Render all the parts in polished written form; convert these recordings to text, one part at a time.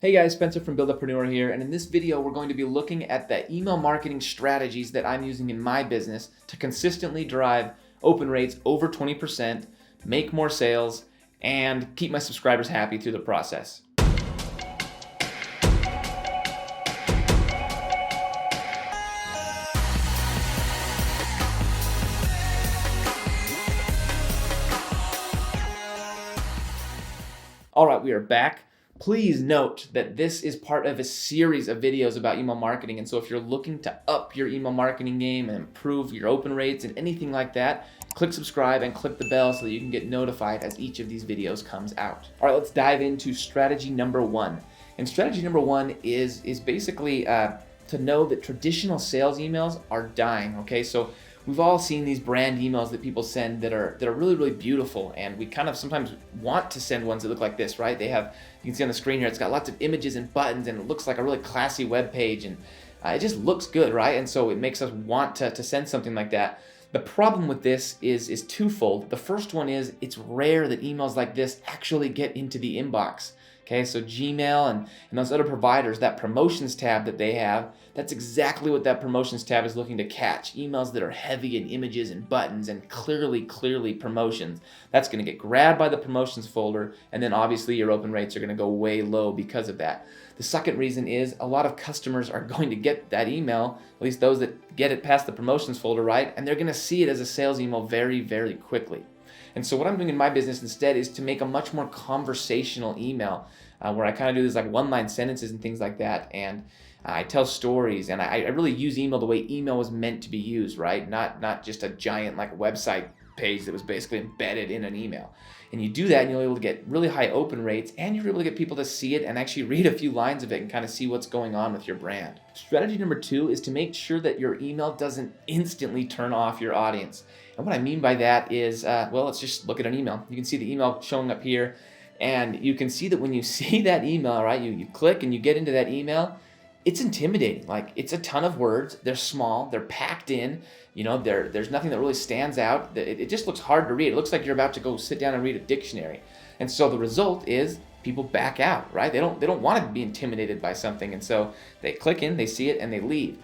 Hey guys, Spencer from Buildapreneur here, and in this video we're going to be looking at the email marketing strategies that I'm using in my business to consistently drive open rates over 20%, make more sales, and keep my subscribers happy through the process. All right, we are back. Please note that this is part of a series of videos about email marketing, and so if you're looking to up your email marketing game and improve your open rates and anything like that, click subscribe and click the bell so that you can get notified as each of these videos comes out. All right, let's dive into strategy number one. And strategy number one is basically to know that traditional sales emails are dying, okay? So we've all seen these brand emails that people send that are really, really beautiful, and we kind of sometimes want to send ones that look like this, right? They have, you can see on the screen here, it's got lots of images and buttons, and it looks like a really classy web page, and it just looks good, right? And so it makes us want to send something like that. The problem with this is twofold. The first one is it's rare that emails like this actually get into the inbox. Okay, so Gmail and those other providers, that promotions tab that they have, that's exactly what that promotions tab is looking to catch. Emails that are heavy in images and buttons and clearly promotions. That's going to get grabbed by the promotions folder, and then obviously your open rates are going to go way low because of that. The second reason is a lot of customers are going to get that email, at least those that get it past the promotions folder, right? And they're going to see it as a sales email very, very quickly. And so what I'm doing in my business instead is to make a much more conversational email where I kind of do this like one-line sentences and things like that, and I tell stories, and I really use email the way email was meant to be used, right? Not just a giant like website page that was basically embedded in an email. And you do that and you're able to get really high open rates, and you're able to get people to see it and actually read a few lines of it and kind of see what's going on with your brand. Strategy number two is to make sure that your email doesn't instantly turn off your audience. And what I mean by that is, well, let's just look at an email. You can see the email showing up here, and you can see that when you see that email, right, you click and you get into that email, it's intimidating. Like, it's a ton of words. They're small. They're packed in. You know, there's nothing that really stands out. It just looks hard to read. It looks like you're about to go sit down and read a dictionary. And so the result is people back out, right? They don't want to be intimidated by something. And so they click in, they see it, and they leave.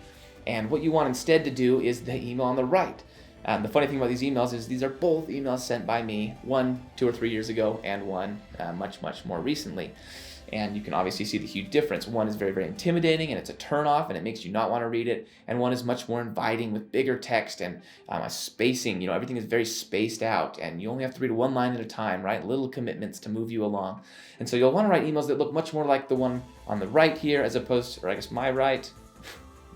And what you want instead to do is the email on the right. The funny thing about these emails is these are both emails sent by me, one 2 or 3 years ago and one much more recently. And you can obviously see the huge difference. One is very, very intimidating, and it's a turnoff, and it makes you not want to read it. And one is much more inviting with bigger text and a spacing. You know, everything is very spaced out, and you only have to read one line at a time, right? Little commitments to move you along. And so you'll want to write emails that look much more like the one on the right here, as opposed to, or I guess my right,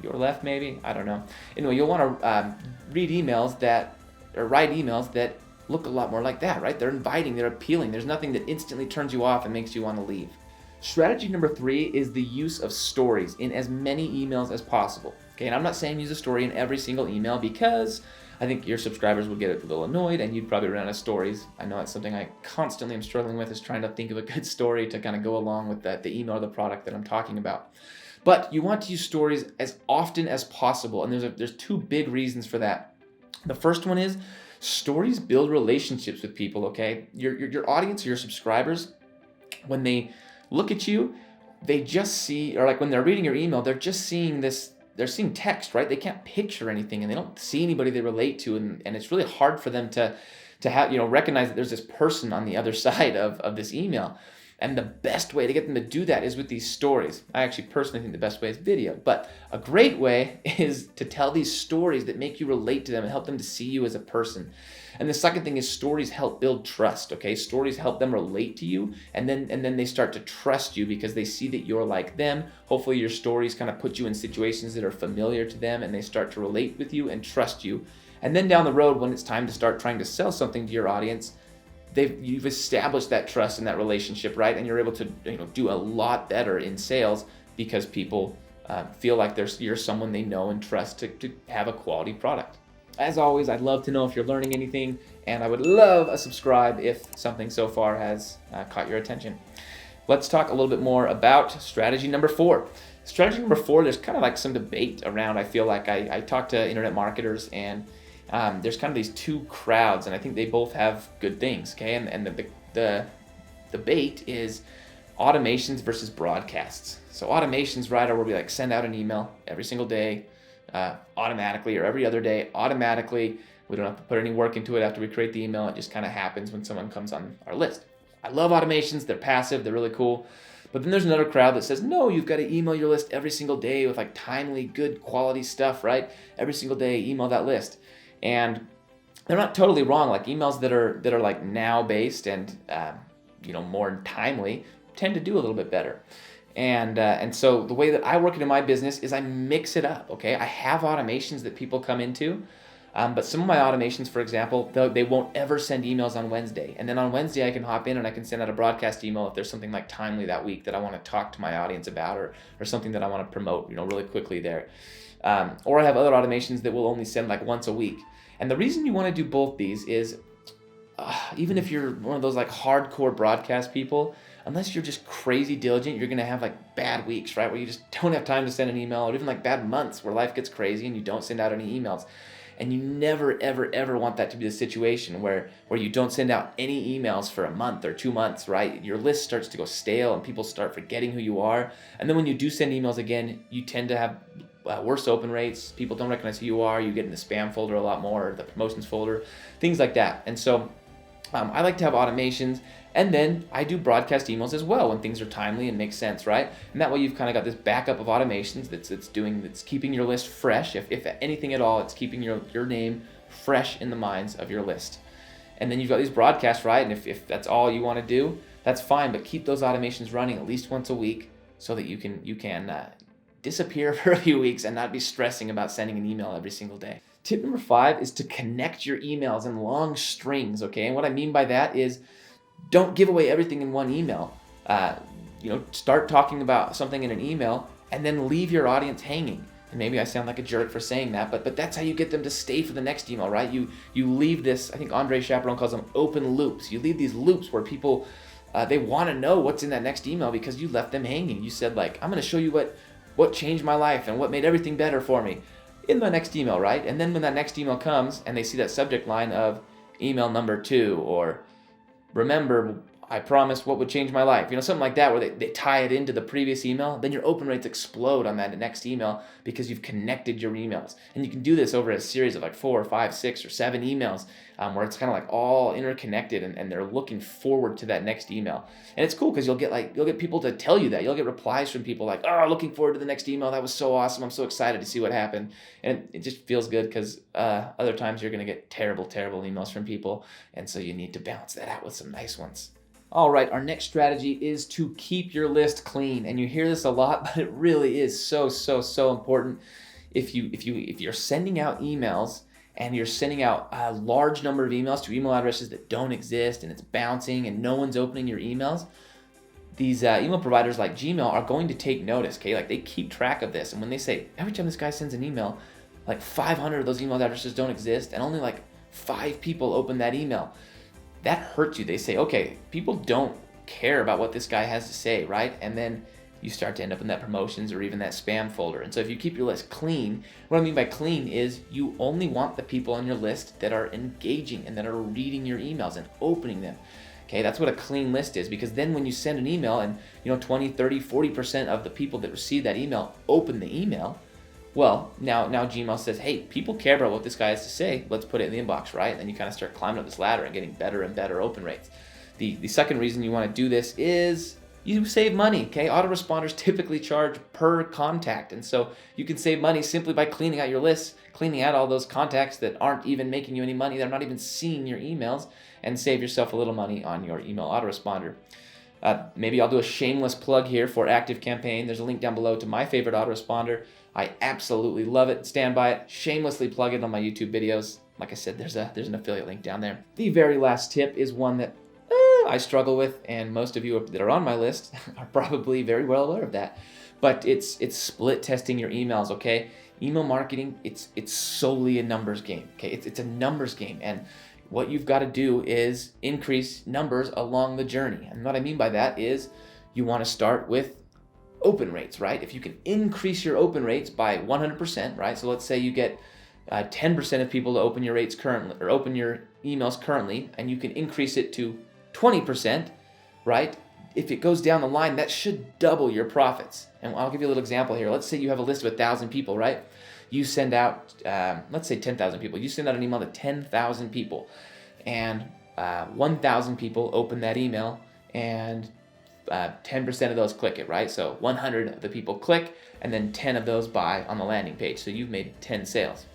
your left maybe, I don't know. Anyway, you'll want to write emails that look a lot more like that, right? They're inviting, they're appealing. There's nothing that instantly turns you off and makes you want to leave. Strategy number three is the use of stories in as many emails as possible. Okay, and I'm not saying use a story in every single email, because I think your subscribers would get a little annoyed and you'd probably run out of stories. I know that's something I constantly am struggling with, is trying to think of a good story to kind of go along with the email or the product that I'm talking about. But you want to use stories as often as possible, and there's two big reasons for that. The first one is stories build relationships with people, okay? Your audience, your subscribers, when they look at you, they just see, or like when they're reading your email, they're just seeing this, they're seeing text, right? They can't picture anything, and they don't see anybody they relate to, and it's really hard for them to have, recognize that there's this person on the other side of this email. And the best way to get them to do that is with these stories. I actually personally think the best way is video, but a great way is to tell these stories that make you relate to them and help them to see you as a person. And the second thing is stories help build trust, okay? Stories help them relate to you, and then they start to trust you because they see that you're like them. Hopefully your stories kind of put you in situations that are familiar to them, and they start to relate with you and trust you. And then down the road, when it's time to start trying to sell something to your audience, you've established that trust in that relationship, right? And you're able to do a lot better in sales because people feel like you're someone they know and trust to have a quality product. As always, I'd love to know if you're learning anything, and I would love a subscribe if something so far has caught your attention. Let's talk a little bit more about strategy number four. Strategy number four, there's kind of like some debate around. I feel like I talk to internet marketers, and there's kind of these two crowds, and I think they both have good things, okay? And the debate is, automations versus broadcasts. So automations, right, are where we like send out an email every single day automatically, or every other day automatically. We don't have to put any work into it after we create the email. It just kind of happens when someone comes on our list. I love automations. They're passive. They're really cool. But then there's another crowd that says, no, you've got to email your list every single day with like timely, good quality stuff, right? Every single day, email that list. And they're not totally wrong. Like emails that are like now based and more timely tend to do a little bit better. And so the way that I work it in my business is I mix it up. Okay, I have automations that people come into. But some of my automations, for example, they won't ever send emails on Wednesday. And then on Wednesday, I can hop in and I can send out a broadcast email if there's something like timely that week that I want to talk to my audience about, or something that I want to promote, really quickly there. Or I have other automations that will only send like once a week. And the reason you want to do both these is, even if you're one of those like hardcore broadcast people, unless you're just crazy diligent, you're going to have like bad weeks, right? Where you just don't have time to send an email, or even like bad months where life gets crazy and you don't send out any emails. And you never, ever, ever want that to be the situation where you don't send out any emails for a month or 2 months, right? Your list starts to go stale and people start forgetting who you are. And then when you do send emails again, you tend to have worse open rates. People don't recognize who you are. You get in the spam folder a lot more, or the promotions folder, things like that. And so I like to have automations. And then I do broadcast emails as well when things are timely and make sense, right? And that way you've kind of got this backup of automations that's keeping your list fresh. If anything at all, it's keeping your name fresh in the minds of your list. And then you've got these broadcasts, right? And if that's all you want to do, that's fine. But keep those automations running at least once a week so that you can disappear for a few weeks and not be stressing about sending an email every single day. Tip number 5 is to connect your emails in long strings, okay? And what I mean by that is, don't give away everything in one email. Start talking about something in an email and then leave your audience hanging. And maybe I sound like a jerk for saying that, but that's how you get them to stay for the next email, right? You leave this, I think Andre Chaperon calls them open loops. You leave these loops where people, they want to know what's in that next email because you left them hanging. You said like, I'm going to show you what changed my life and what made everything better for me in the next email, right? And then when that next email comes and they see that subject line of email number 2, or remember, I promised what would change my life, something like that, where they tie it into the previous email, then your open rates explode on that next email because you've connected your emails. And you can do this over a series of like 4 or 5, 6 or 7 emails where it's kind of like all interconnected and they're looking forward to that next email. And it's cool because you'll get people to tell you that. You'll get replies from people like, oh, looking forward to the next email. That was so awesome. I'm so excited to see what happened. And it just feels good because other times you're going to get terrible, terrible emails from people. And so you need to balance that out with some nice ones. All right, our next strategy is to keep your list clean. And you hear this a lot, but it really is so, so, so important. If you're sending out emails and you're sending out a large number of emails to email addresses that don't exist and it's bouncing and no one's opening your emails, these email providers like Gmail are going to take notice, okay? Like they keep track of this. And when they say, every time this guy sends an email, like 500 of those email addresses don't exist and only like 5 people open that email, that hurts you. They say, okay, people don't care about what this guy has to say, right? And then you start to end up in that promotions or even that spam folder. And so if you keep your list clean, what I mean by clean is you only want the people on your list that are engaging and that are reading your emails and opening them. Okay, that's what a clean list is, because then when you send an email and 20, 30, 40% of the people that receive that email open the email, well, now Gmail says, hey, people care about what this guy has to say. Let's put it in the inbox, right? And then you kind of start climbing up this ladder and getting better and better open rates. The second reason you want to do this is you save money, okay? Autoresponders typically charge per contact. And so you can save money simply by cleaning out your list, cleaning out all those contacts that aren't even making you any money. They're not even seeing your emails, and save yourself a little money on your email autoresponder. Maybe I'll do a shameless plug here for ActiveCampaign. There's a link down below to my favorite autoresponder. I absolutely love it. Stand by it. Shamelessly plug it on my YouTube videos. Like I said, there's an affiliate link down there. The very last tip is one that I struggle with, and most of you that are on my list are probably very well aware of that. But it's split testing your emails, okay? Email marketing, it's solely a numbers game, okay? It's a numbers game, and what you've got to do is increase numbers along the journey. And what I mean by that is you want to start with open rates, right? If you can increase your open rates by 100%, right? So let's say you get 10% of people to open your rates currently, or open your emails currently, and you can increase it to 20%, right? if it goes down the line, that should double your profits. And I'll give you a little example here. Let's say you have a list of 1,000 people, right? You send out, let's say 10,000 people. You send out an email to 10,000 people, and 1,000 people open that email, and 10% of those click it, right? So 100 of the people click, and then 10 of those buy on the landing page. So you've made 10 sales.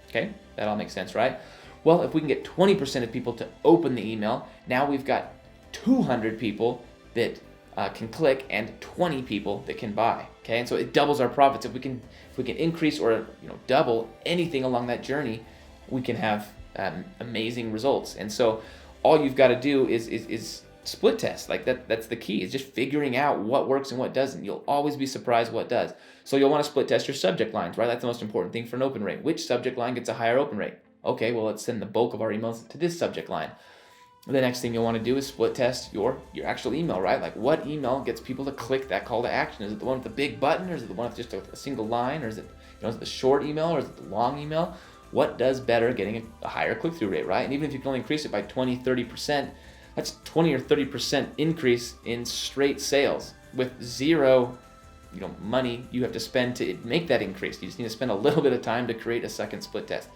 Okay, that all makes sense, right? Well, if we can get 20% of people to open the email, now we've got 200 people that can click and 20 people that can buy. Okay, and so it doubles our profits. If we can increase or double anything along that journey, we can have amazing results. And so all you've got to do is split test. Like that's the key, is just figuring out what works and what doesn't. You'll always be surprised what does. So you'll want to split test your subject lines, right? That's the most important thing for an open rate. Which subject line gets a higher open rate? Okay, well, let's send the bulk of our emails to this subject line. The next thing you'll want to do is split test your actual email, right? Like, what email gets people to click that call to action? Is it the one with the big button, or is it the one with just a single line, or is it is it the short email, or is it the long email? What does better getting a higher click-through rate, right? And even if you can only increase it by 20, 30%, that's 20 or 30% increase in straight sales with zero money you have to spend to make that increase. You just need to spend a little bit of time to create a second split test.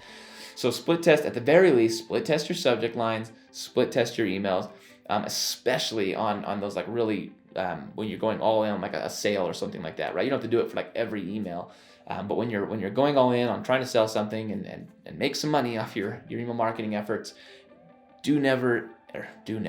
So split test, at the very least, split test your subject lines, split test your emails, especially on those like really, when you're going all in on like a sale or something like that, right? You don't have to do it for like every email, but when you're going all in on trying to sell something and make some money off your email marketing efforts, never do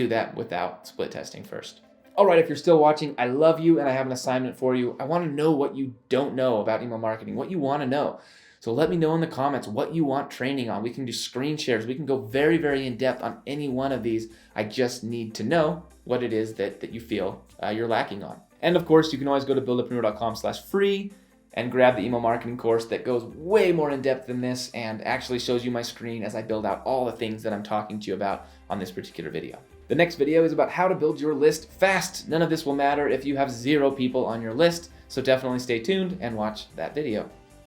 that without split testing first. All right, if you're still watching, I love you and I have an assignment for you. I want to know what you don't know about email marketing, what you want to know. So let me know in the comments what you want training on. We can do screen shares. We can go very, very in depth on any one of these. I just need to know what it is that you feel you're lacking on. And of course, you can always go to buildapreneur.com/free and grab the email marketing course that goes way more in depth than this and actually shows you my screen as I build out all the things that I'm talking to you about on this particular video. The next video is about how to build your list fast. None of this will matter if you have 0 people on your list, so definitely stay tuned and watch that video.